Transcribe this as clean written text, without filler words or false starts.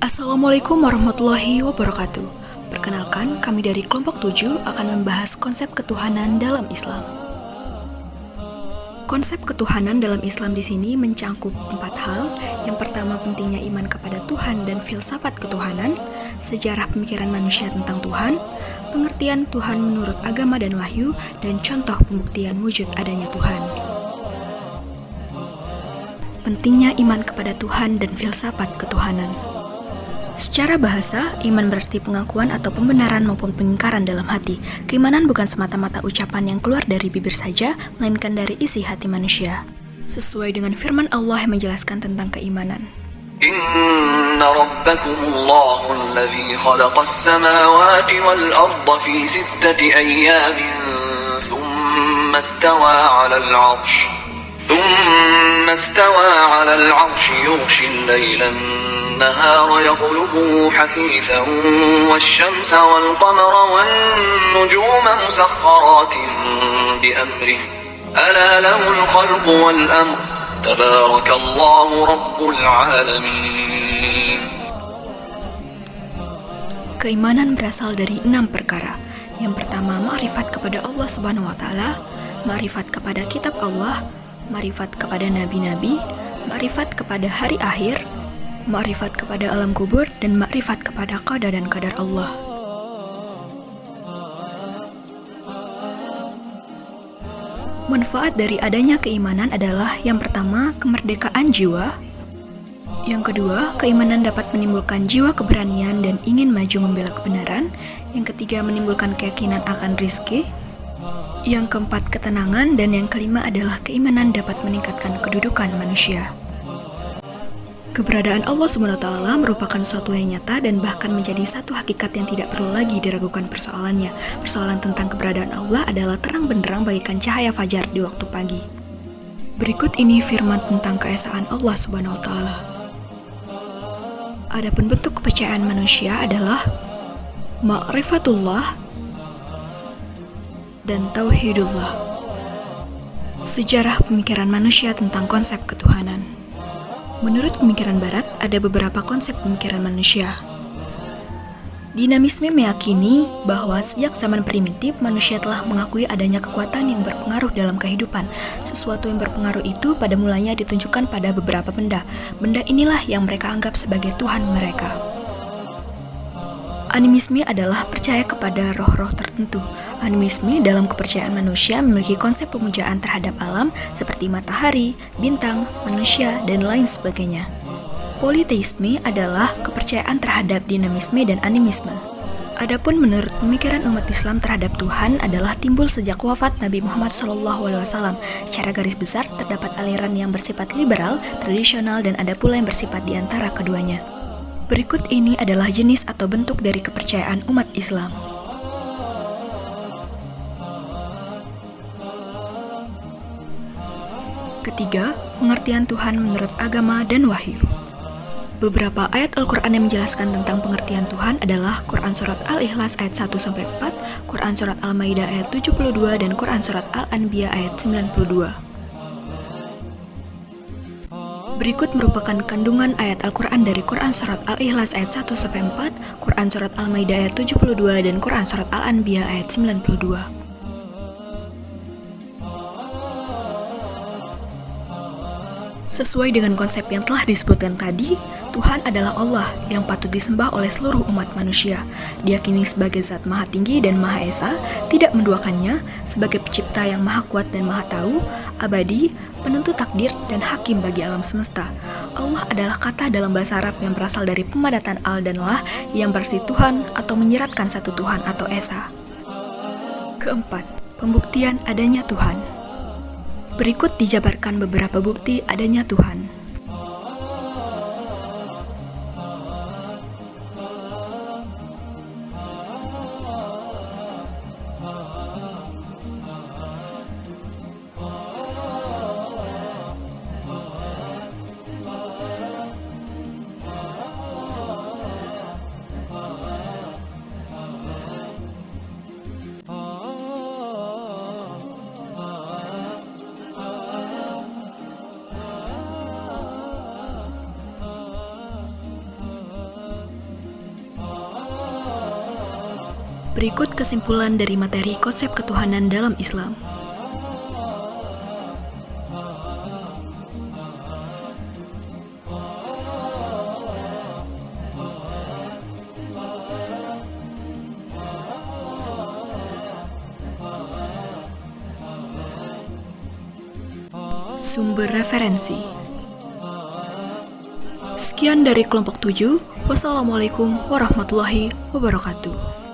Assalamualaikum warahmatullahi wabarakatuh. Perkenalkan, kami dari kelompok 7 akan membahas konsep ketuhanan dalam Islam. Konsep ketuhanan dalam Islam di sini mencangkup 4 hal. Yang pertama, pentingnya iman kepada Tuhan dan filsafat ketuhanan, sejarah pemikiran manusia tentang Tuhan, pengertian Tuhan menurut agama dan wahyu, dan contoh pembuktian wujud adanya Tuhan. Pentingnya iman kepada Tuhan dan filsafat ketuhanan. Secara bahasa, iman berarti pengakuan atau pembenaran maupun pengingkaran dalam hati. Keimanan bukan semata-mata ucapan yang keluar dari bibir saja, melainkan dari isi hati manusia. Sesuai dengan firman Allah yang menjelaskan tentang keimanan. Inna rabbakumullahu alladhi khalaqas samawati wal arda fi sittati ayyamin thumma istawa 'alal 'arsy yughshi al-layla النهار يطلبه حثيثا والشمس والقمر والنجوم مسخرات بأمره ألا له الخلق والأمر تبارك الله رب العالمين. Keimanan berasal dari 6 perkara. Yang pertama, ma'rifat kepada Allah Subhanahu wa taala, ma'rifat kepada kitab Allah, ma'rifat kepada nabi-nabi, ma'rifat kepada hari akhir, ma'rifat kepada alam kubur, dan ma'rifat kepada qada dan qadar Allah. Manfaat dari adanya keimanan adalah yang pertama, kemerdekaan jiwa. Yang kedua, keimanan dapat menimbulkan jiwa keberanian dan ingin maju membela kebenaran. Yang ketiga, menimbulkan keyakinan akan rizki. Yang keempat, ketenangan. Dan yang kelima adalah keimanan dapat meningkatkan kedudukan manusia. Keberadaan Allah SWT merupakan suatu yang nyata dan bahkan menjadi satu hakikat yang tidak perlu lagi diragukan persoalannya. Persoalan tentang keberadaan Allah adalah terang benderang bagaikan cahaya fajar di waktu pagi. Berikut ini firman tentang keesaan Allah SWT. Adapun bentuk kepercayaan manusia adalah ma'rifatullah dan tauhidullah. Sejarah pemikiran manusia tentang konsep ketuhanan. Menurut pemikiran barat, ada beberapa konsep pemikiran manusia. Dinamisme meyakini bahwa sejak zaman primitif, manusia telah mengakui adanya kekuatan yang berpengaruh dalam kehidupan. Sesuatu yang berpengaruh itu pada mulanya ditunjukkan pada beberapa benda. Benda inilah yang mereka anggap sebagai Tuhan mereka. Animisme adalah percaya kepada roh-roh tertentu. Animisme dalam kepercayaan manusia memiliki konsep pemujaan terhadap alam seperti matahari, bintang, manusia, dan lain sebagainya. Politeisme adalah kepercayaan terhadap dinamisme dan animisme. Adapun menurut pemikiran umat Islam terhadap Tuhan adalah timbul sejak wafat Nabi Muhammad SAW. Secara garis besar, terdapat aliran yang bersifat liberal, tradisional, dan ada pula yang bersifat di antara keduanya. Berikut ini adalah jenis atau bentuk dari kepercayaan umat Islam. Ketiga, pengertian Tuhan menurut agama dan wahyu. Beberapa ayat Al-Quran yang menjelaskan tentang pengertian Tuhan adalah Quran Surat Al-Ikhlas ayat 1-4, Quran Surat Al-Maidah ayat 72, dan Quran Surat Al-Anbiya ayat 92. Berikut merupakan kandungan ayat Al-Quran dari Quran Surat Al-Ikhlas ayat 1-4, Quran Surat Al-Maidah ayat 72, dan Quran Surat Al-Anbiya ayat 92. Sesuai dengan konsep yang telah disebutkan tadi, Tuhan adalah Allah yang patut disembah oleh seluruh umat manusia. Diyakini sebagai zat maha tinggi dan maha esa, tidak menduakannya, sebagai pencipta yang maha kuat dan maha tahu, abadi, penentu takdir, dan hakim bagi alam semesta. Allah adalah kata dalam bahasa Arab yang berasal dari pemadatan al dan lah, yang berarti Tuhan atau menyeratkan satu Tuhan atau esa. Keempat, pembuktian adanya Tuhan. Berikut dijabarkan beberapa bukti adanya Tuhan. Berikut kesimpulan dari materi konsep ketuhanan dalam Islam. Sumber referensi. Sekian dari kelompok 7. Wassalamualaikum warahmatullahi wabarakatuh.